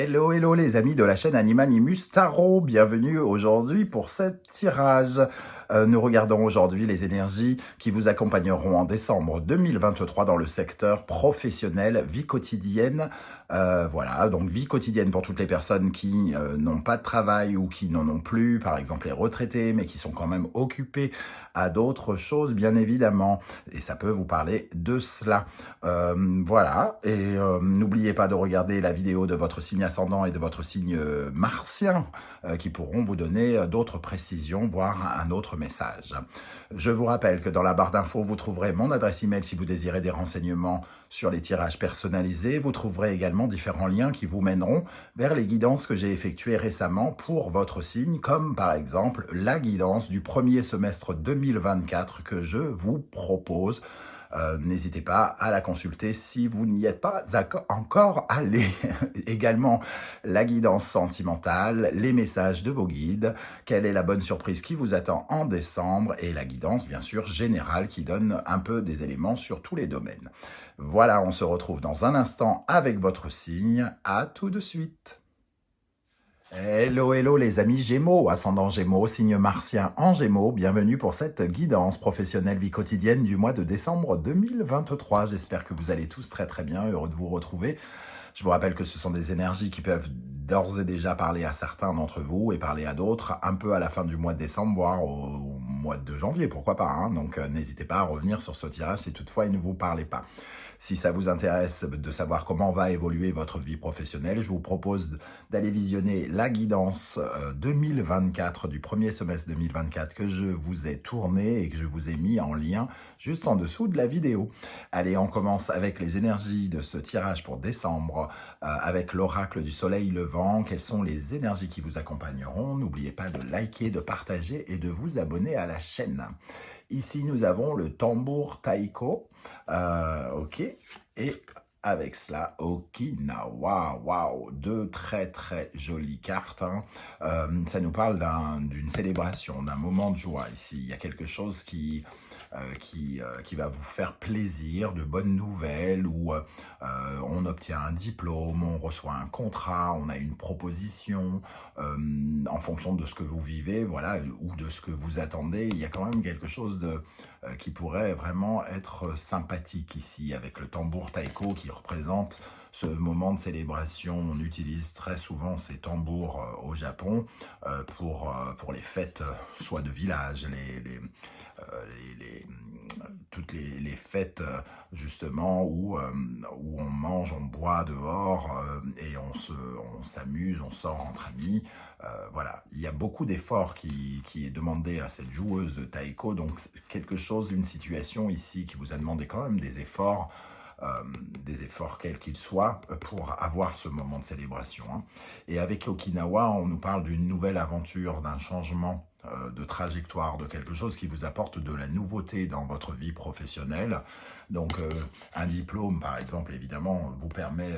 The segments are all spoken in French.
Hello, hello les amis de la chaîne Animanimus Tarot, bienvenue aujourd'hui pour cet tirage. Nous regardons aujourd'hui les énergies qui vous accompagneront en décembre 2023 dans le secteur professionnel, vie quotidienne. Voilà, donc vie quotidienne pour toutes les personnes qui n'ont pas de travail ou qui n'en ont plus, par exemple les retraités, mais qui sont quand même occupés à d'autres choses, bien évidemment. Et ça peut vous parler de cela. Voilà, et n'oubliez pas de regarder la vidéo de votre signe ascendant et de votre signe martien qui pourront vous donner d'autres précisions, voire un autre message. Je vous rappelle que dans la barre d'infos, vous trouverez mon adresse email si vous désirez des renseignements sur les tirages personnalisés. Vous trouverez également différents liens qui vous mèneront vers les guidances que j'ai effectuées récemment pour votre signe, comme par exemple la guidance du premier semestre 2024 que je vous propose. N'hésitez pas à la consulter si vous n'y êtes pas encore allé. Également, la guidance sentimentale, les messages de vos guides, quelle est la bonne surprise qui vous attend en décembre et la guidance, bien sûr, générale qui donne un peu des éléments sur tous les domaines. Voilà, on se retrouve dans un instant avec votre signe. À tout de suite. Hello, hello les amis Gémeaux, ascendant Gémeaux, signe martien en Gémeaux, bienvenue pour cette guidance professionnelle vie quotidienne du mois de décembre 2023. J'espère que vous allez tous très très bien, heureux de vous retrouver. Je vous rappelle que ce sont des énergies qui peuvent d'ores et déjà parler à certains d'entre vous et parler à d'autres un peu à la fin du mois de décembre, voire au mois de janvier, pourquoi pas. Hein. Donc n'hésitez pas à revenir sur ce tirage si toutefois il ne vous parlait pas. Si ça vous intéresse de savoir comment va évoluer votre vie professionnelle, je vous propose d'aller visionner la guidance 2024 du premier semestre 2024 que je vous ai tourné et que je vous ai mis en lien juste en dessous de la vidéo. Allez, on commence avec les énergies de ce tirage pour décembre avec l'oracle du soleil levant. Quelles sont les énergies qui vous accompagneront? N'oubliez pas de liker, de partager et de vous abonner à la chaîne. Ici, nous avons le tambour taiko. Ok. Et avec cela, Okinawa. Waouh, deux très très jolies cartes. Hein. Ça nous parle d'une célébration, d'un moment de joie ici. Il y a quelque chose qui va vous faire plaisir, de bonnes nouvelles, où on obtient un diplôme, on reçoit un contrat, on a une proposition, en fonction de ce que vous vivez, voilà, ou de ce que vous attendez. Il y a quand même quelque chose qui pourrait vraiment être sympathique ici, avec le tambour taiko qui représente ce moment de célébration. On utilise très souvent ces tambours au Japon pour les fêtes, soit de village, toutes les fêtes justement où on mange, on boit dehors et on s'amuse, on sort entre amis. Voilà, il y a beaucoup d'efforts qui est demandé à cette joueuse de taiko, donc quelque chose, une situation ici qui vous a demandé quand même des efforts quels qu'ils soient, pour avoir ce moment de célébration. Hein. Et avec Okinawa, on nous parle d'une nouvelle aventure, d'un changement de trajectoire, de quelque chose qui vous apporte de la nouveauté dans votre vie professionnelle. Donc un diplôme, par exemple, évidemment, vous permet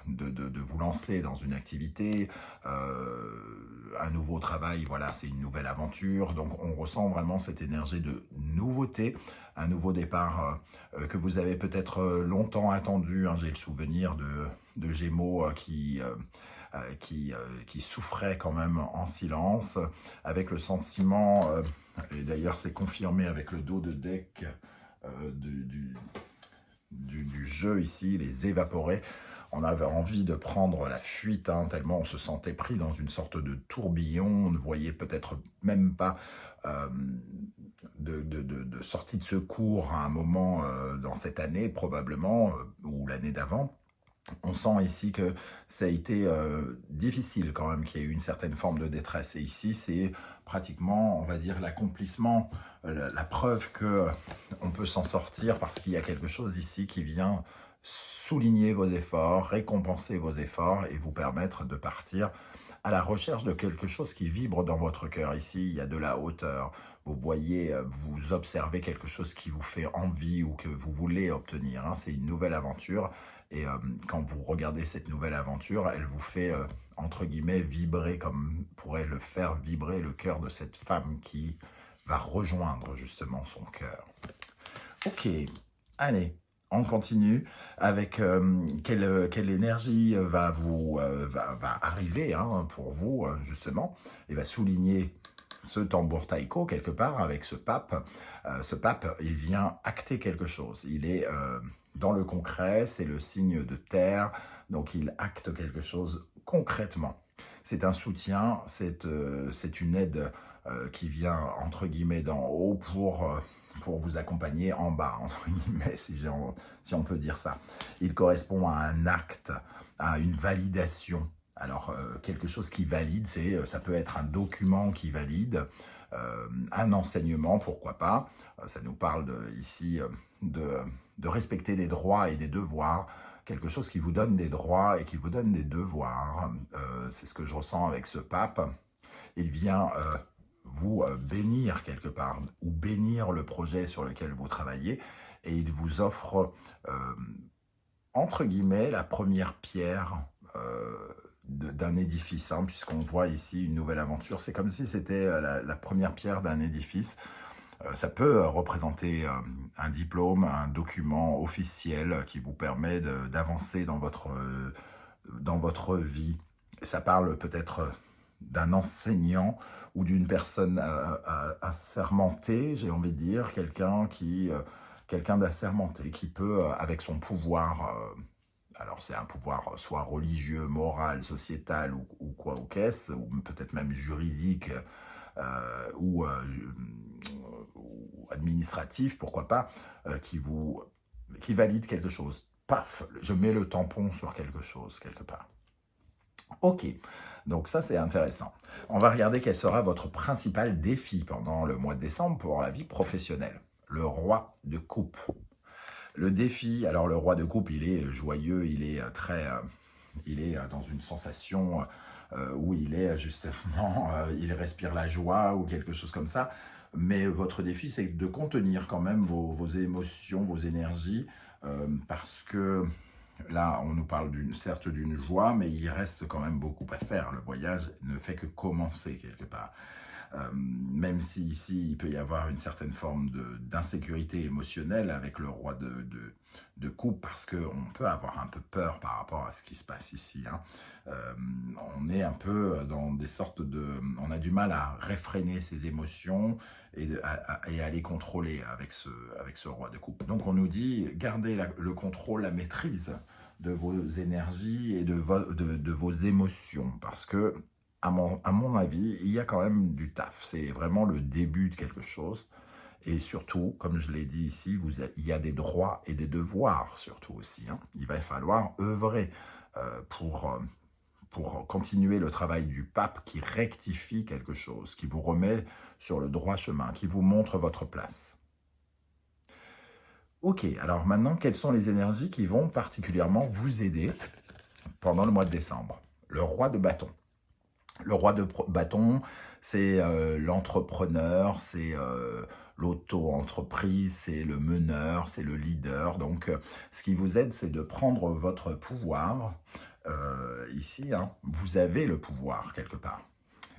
de vous lancer dans une activité, un nouveau travail, voilà, c'est une nouvelle aventure. Donc on ressent vraiment cette énergie de nouveauté, un nouveau départ que vous avez peut-être longtemps attendu. Hein. J'ai le souvenir de Gémeaux qui souffrait quand même en silence, avec le sentiment, et d'ailleurs c'est confirmé avec le dos de deck du jeu ici, les évaporés. On avait envie de prendre la fuite, hein, tellement on se sentait pris dans une sorte de tourbillon. On ne voyait peut-être même pas de sortie de secours à un moment dans cette année, probablement, ou l'année d'avant. On sent ici que ça a été difficile quand même, qu'il y ait eu une certaine forme de détresse. Et ici, c'est pratiquement, on va dire, l'accomplissement, la preuve qu'on peut s'en sortir, parce qu'il y a quelque chose ici qui vient souligner vos efforts, récompenser vos efforts et vous permettre de partir à la recherche de quelque chose qui vibre dans votre cœur. Ici, il y a de la hauteur. Vous voyez, vous observez quelque chose qui vous fait envie ou que vous voulez obtenir. Hein. C'est une nouvelle aventure. Et quand vous regardez cette nouvelle aventure, elle vous fait, entre guillemets, vibrer, comme pourrait le faire vibrer le cœur de cette femme qui va rejoindre justement son cœur. Ok, allez, en continu, avec quelle énergie va arriver hein, pour vous, justement, et va souligner ce tambour taïko, quelque part, avec ce pape. Ce pape, il vient acter quelque chose. Il est dans le concret, c'est le signe de terre, donc il acte quelque chose concrètement. C'est un soutien, c'est une aide qui vient, entre guillemets, d'en haut pour vous accompagner en bas, entre guillemets, si on peut dire ça. Il correspond à un acte, à une validation. Alors, quelque chose qui valide, ça peut être un document qui valide, un enseignement, pourquoi pas. Ça nous parle ici de respecter des droits et des devoirs, quelque chose qui vous donne des droits et qui vous donne des devoirs. C'est ce que je ressens avec ce pape. Il vient vous bénir quelque part, ou bénir le projet sur lequel vous travaillez, et il vous offre, entre guillemets, la première pierre d'un édifice, hein, puisqu'on voit ici une nouvelle aventure. C'est comme si c'était la première pierre d'un édifice. Ça peut représenter un diplôme, un document officiel qui vous permet d'avancer dans votre vie. Ça parle peut-être d'un enseignant ou d'une personne assermentée, j'ai envie de dire, quelqu'un d'assermenté qui peut, avec son pouvoir, alors c'est un pouvoir soit religieux, moral, sociétal ou quoi ou qu'est-ce, ou peut-être même juridique ou administratif, pourquoi pas, qui valide quelque chose. Paf, je mets le tampon sur quelque chose, quelque part. Ok, donc ça c'est intéressant. On va regarder quel sera votre principal défi pendant le mois de décembre pour la vie professionnelle. Le roi de coupe. Le défi, alors le roi de coupe, il est joyeux, il est dans une sensation où il est justement, il respire la joie ou quelque chose comme ça. Mais votre défi, c'est de contenir quand même vos émotions, vos énergies, parce que là, on nous parle certes d'une joie, mais il reste quand même beaucoup à faire. Le voyage ne fait que commencer quelque part. Même si ici, il peut y avoir une certaine forme d'insécurité émotionnelle avec le roi de coupe, parce qu'on peut avoir un peu peur par rapport à ce qui se passe ici. Hein. On est un peu dans des sortes on a du mal à réfréner ses émotions et à les contrôler avec ce roi de coupe. Donc on nous dit, gardez le contrôle, la maîtrise de vos énergies et de vos émotions, parce que à mon avis, il y a quand même du taf. C'est vraiment le début de quelque chose. Et surtout, comme je l'ai dit ici, il y a des droits et des devoirs, surtout aussi. Hein. Il va falloir œuvrer pour continuer le travail du pape qui rectifie quelque chose, qui vous remet sur le droit chemin, qui vous montre votre place. Ok, alors maintenant, quelles sont les énergies qui vont particulièrement vous aider pendant le mois de décembre? Le roi de bâton. Le roi de bâton, c'est l'entrepreneur, c'est l'auto-entreprise, c'est le meneur, c'est le leader. Donc, ce qui vous aide, c'est de prendre votre pouvoir. Ici, hein, vous avez le pouvoir quelque part.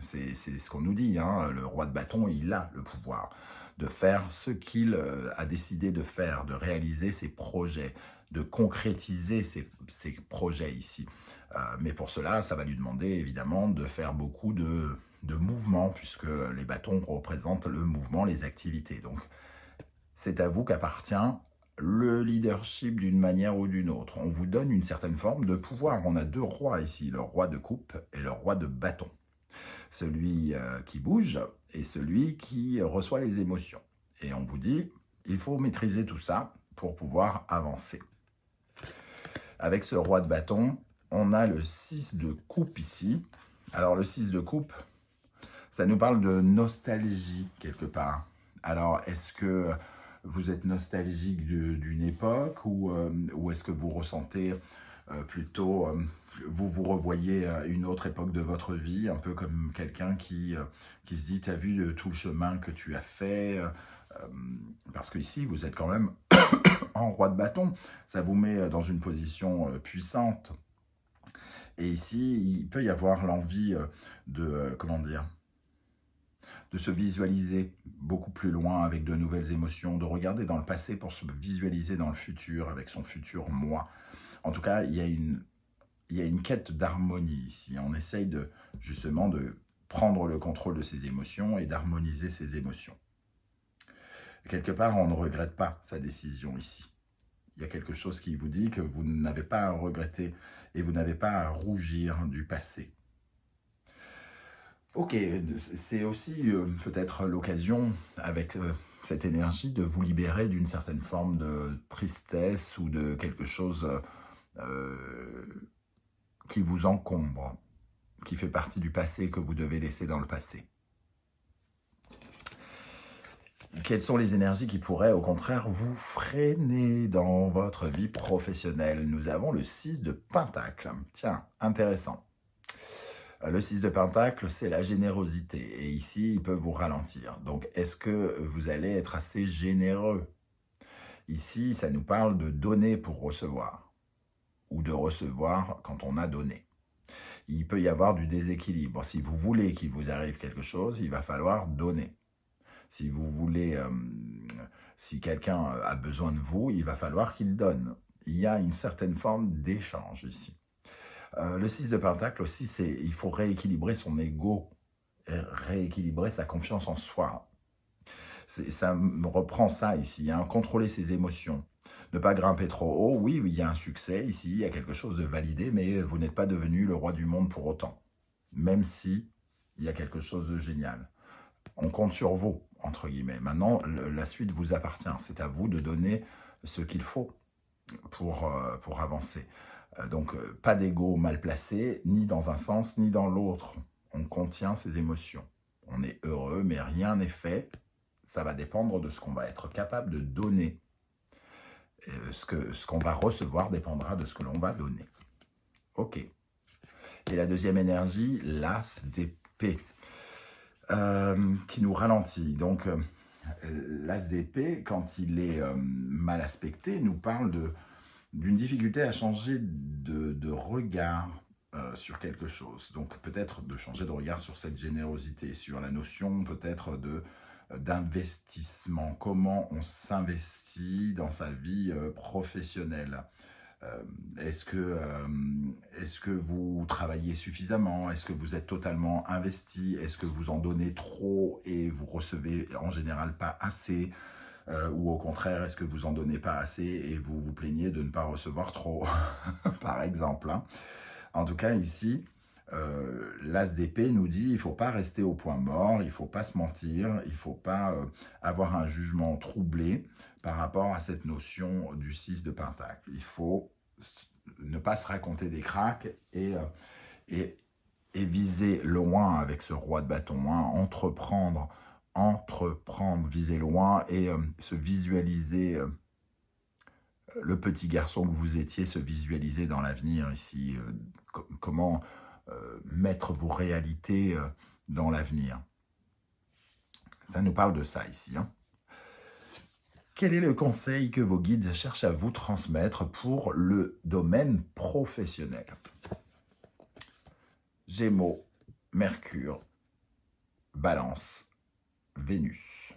C'est ce qu'on nous dit. Hein, le roi de bâton, il a le pouvoir de faire ce qu'il a décidé de faire, de réaliser ses projets, de concrétiser ses projets ici. Mais pour cela, ça va lui demander évidemment de faire beaucoup de mouvements, puisque les bâtons représentent le mouvement, les activités. Donc, c'est à vous qu'appartient le leadership d'une manière ou d'une autre. On vous donne une certaine forme de pouvoir. On a deux rois ici, le roi de coupe et le roi de bâton. Celui qui bouge et celui qui reçoit les émotions. Et on vous dit, il faut maîtriser tout ça pour pouvoir avancer. Avec ce roi de bâton, on a le 6 de coupe ici. Alors le 6 de coupe, ça nous parle de nostalgie quelque part. Alors est-ce que vous êtes nostalgique d'une époque ou est-ce que vous ressentez plutôt, vous vous revoyez à une autre époque de votre vie, un peu comme quelqu'un qui se dit, tu as vu tout le chemin que tu as fait, parce qu'ici vous êtes quand même en roi de bâton, ça vous met dans une position puissante. Et ici, il peut y avoir l'envie comment dire, de se visualiser beaucoup plus loin avec de nouvelles émotions, de regarder dans le passé pour se visualiser dans le futur avec son futur moi. En tout cas, il y a une quête d'harmonie ici. On essaye justement de prendre le contrôle de ses émotions et d'harmoniser ses émotions. Quelque part, on ne regrette pas sa décision ici. Il y a quelque chose qui vous dit que vous n'avez pas à regretter et vous n'avez pas à rougir du passé. Ok, c'est aussi peut-être l'occasion, avec cette énergie, de vous libérer d'une certaine forme de tristesse ou de quelque chose qui vous encombre, qui fait partie du passé que vous devez laisser dans le passé. Quelles sont les énergies qui pourraient, au contraire, vous freiner dans votre vie professionnelle? Nous avons le 6 de Pentacle. Tiens, intéressant. Le 6 de Pentacle, c'est la générosité. Et ici, il peut vous ralentir. Donc, est-ce que vous allez être assez généreux? Ici, ça nous parle de donner pour recevoir. Ou de recevoir quand on a donné. Il peut y avoir du déséquilibre. Si vous voulez qu'il vous arrive quelque chose, il va falloir donner. Si vous voulez, si quelqu'un a besoin de vous, il va falloir qu'il donne. Il y a une certaine forme d'échange ici. Le 6 de Pentacle aussi, il faut rééquilibrer son ego, rééquilibrer sa confiance en soi. Ça me reprend ça ici, hein, contrôler ses émotions. Ne pas grimper trop haut, oui, il y a un succès ici, il y a quelque chose de validé, mais vous n'êtes pas devenu le roi du monde pour autant. Même si il y a quelque chose de génial. On compte sur vous, entre guillemets. Maintenant, la suite vous appartient. C'est à vous de donner ce qu'il faut pour avancer. Donc, pas d'ego mal placé, ni dans un sens, ni dans l'autre. On contient ses émotions. On est heureux, mais rien n'est fait. Ça va dépendre de ce qu'on va être capable de donner. Ce qu'on va recevoir dépendra de ce que l'on va donner. Ok. Et la deuxième énergie, l'as d'épée. Qui nous ralentit. Donc, l'as d'épée, quand il est mal aspecté, nous parle d'une difficulté à changer de regard sur quelque chose. Donc, peut-être de changer de regard sur cette générosité, sur la notion peut-être d'investissement. Comment on s'investit dans sa vie professionnelle. Est-ce que vous travaillez suffisamment? Est-ce que vous êtes totalement investi? Est-ce que vous en donnez trop et vous recevez en général pas assez? Ou au contraire, est-ce que vous en donnez pas assez et vous vous plaignez de ne pas recevoir trop? Par exemple. Hein. En tout cas, ici, l'as d'épée nous dit il ne faut pas rester au point mort, il ne faut pas se mentir, il ne faut pas avoir un jugement troublé par rapport à cette notion du 6 de Pentacle. Il faut ne pas se raconter des cracks et viser loin avec ce roi de bâton, hein, entreprendre, viser loin et se visualiser, le petit garçon que vous étiez, se visualiser dans l'avenir ici, comment mettre vos réalités dans l'avenir. Ça nous parle de ça ici. Hein. Quel est le conseil que vos guides cherchent à vous transmettre pour le domaine professionnel? Gémeaux, Mercure, Balance, Vénus.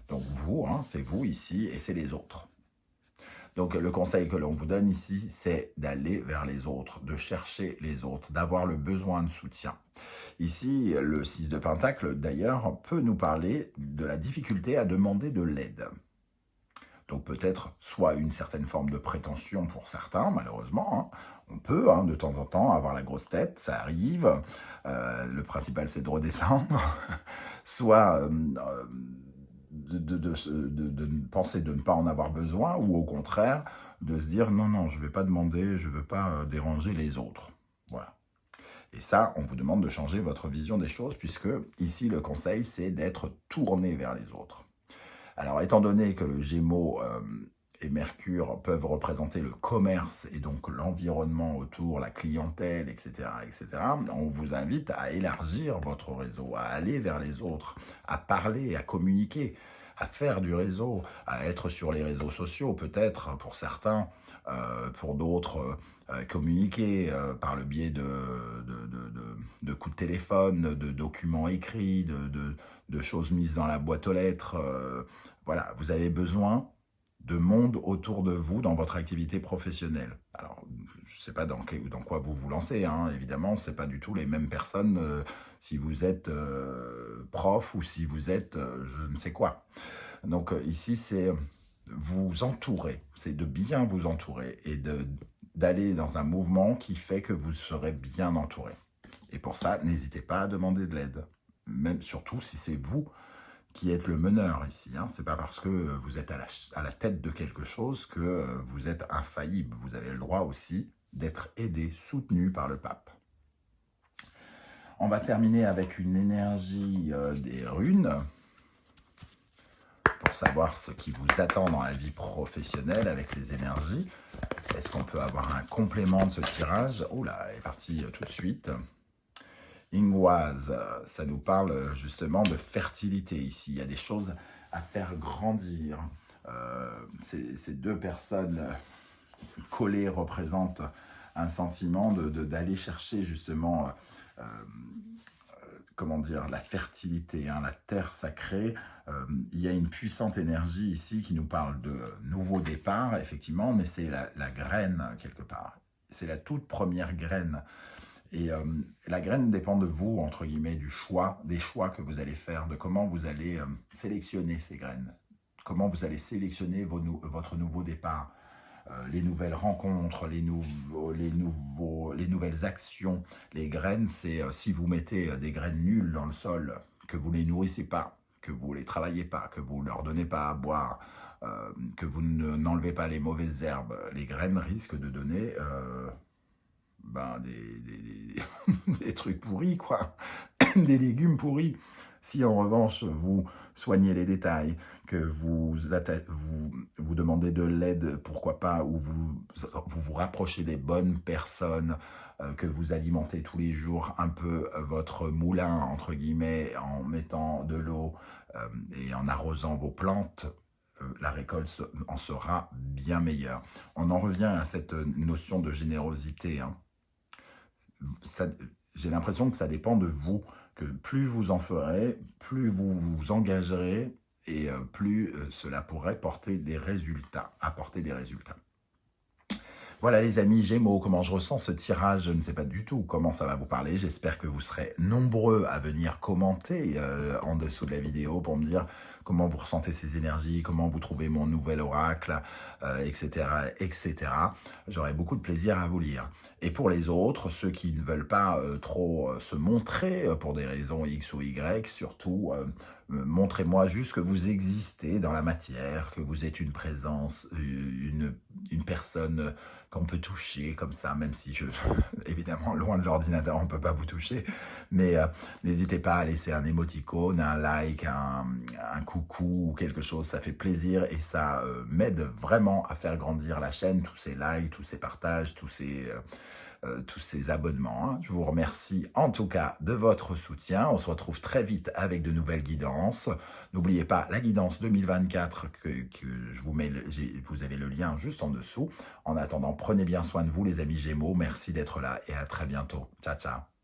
Donc vous, hein, c'est vous ici et c'est les autres. Donc le conseil que l'on vous donne ici, c'est d'aller vers les autres, de chercher les autres, d'avoir le besoin de soutien. Ici, le 6 de Pentacle, d'ailleurs, peut nous parler de la difficulté à demander de l'aide. Donc peut-être soit une certaine forme de prétention pour certains, malheureusement. Hein. On peut, hein, de temps en temps, avoir la grosse tête, ça arrive. Le principal, c'est de redescendre. Soit de penser de ne pas en avoir besoin, ou au contraire, de se dire non, je ne vais pas demander, je ne veux pas déranger les autres. Voilà. Et ça, on vous demande de changer votre vision des choses, puisque ici, le conseil, c'est d'être tourné vers les autres. Alors, étant donné que le Gémeaux et Mercure peuvent représenter le commerce et donc l'environnement autour, la clientèle, etc., on vous invite à élargir votre réseau, à aller vers les autres, à parler, à communiquer, à faire du réseau, à être sur les réseaux sociaux, peut-être pour certains, pour d'autres, communiquer par le biais de coups de téléphone, de documents écrits, de choses mises dans la boîte aux lettres. Voilà, vous avez besoin de monde autour de vous dans votre activité professionnelle. Alors, je ne sais pas dans quoi vous vous lancez, hein. Évidemment, ce n'est pas du tout les mêmes personnes si vous êtes prof ou si vous êtes je ne sais quoi. Donc ici, c'est vous entourer, c'est de bien vous entourer et d'aller dans un mouvement qui fait que vous serez bien entouré. Et pour ça, n'hésitez pas à demander de l'aide, même surtout si c'est vous qui êtes le meneur ici. Hein. Ce n'est pas parce que vous êtes à la tête de quelque chose que vous êtes infaillible. Vous avez le droit aussi d'être aidé, soutenu par le pape. On va terminer avec une énergie des runes pour savoir ce qui vous attend dans la vie professionnelle avec ces énergies. Est-ce qu'on peut avoir un complément de ce tirage? Oula, elle est partie tout de suite. Ingwaz, ça nous parle justement de fertilité ici. Il y a des choses à faire grandir. Ces deux personnes collées représentent un sentiment d'aller chercher justement, comment dire, la fertilité, hein, la terre sacrée. Il y a une puissante énergie ici qui nous parle de nouveau départ, effectivement, mais c'est la graine quelque part. C'est la toute première graine. Et la graine dépend de vous, entre guillemets, des choix que vous allez faire, de comment vous allez sélectionner ces graines, comment vous allez sélectionner votre nouveau départ, les nouvelles rencontres, les nouvelles actions. Les graines, c'est si vous mettez des graines nulles dans le sol, que vous ne les nourrissez pas, que vous ne les travaillez pas, que vous ne leur donnez pas à boire, que vous n'enlevez pas les mauvaises herbes, les graines risquent de donner... des trucs pourris, quoi, des légumes pourris. Si en revanche, vous soignez les détails, que vous demandez de l'aide, pourquoi pas, ou vous rapprochez des bonnes personnes, que vous alimentez tous les jours un peu votre moulin, entre guillemets, en mettant de l'eau et en arrosant vos plantes, la récolte en sera bien meilleure. On en revient à cette notion de générosité, hein. J'ai l'impression que ça dépend de vous, que plus vous en ferez, plus vous vous engagerez et plus cela pourrait apporter des résultats. Voilà les amis Gémeaux, comment je ressens ce tirage, je ne sais pas du tout comment ça va vous parler. J'espère que vous serez nombreux à venir commenter en dessous de la vidéo pour me dire comment vous ressentez ces énergies, comment vous trouvez mon nouvel oracle, etc. etc. J'aurai beaucoup de plaisir à vous lire. Et pour les autres, ceux qui ne veulent pas trop se montrer pour des raisons X ou Y, surtout... montrez-moi juste que vous existez dans la matière, que vous êtes une présence, une personne qu'on peut toucher comme ça, même si évidemment, loin de l'ordinateur, on ne peut pas vous toucher, mais n'hésitez pas à laisser un émoticône, un like, un coucou ou quelque chose, ça fait plaisir et ça m'aide vraiment à faire grandir la chaîne, tous ces likes, tous ces partages, tous ces abonnements. Hein. Je vous remercie en tout cas de votre soutien. On se retrouve très vite avec de nouvelles guidances. N'oubliez pas la guidance 2024 que je vous mets, vous avez le lien juste en dessous. En attendant, prenez bien soin de vous les amis Gémeaux. Merci d'être là et à très bientôt. Ciao, ciao.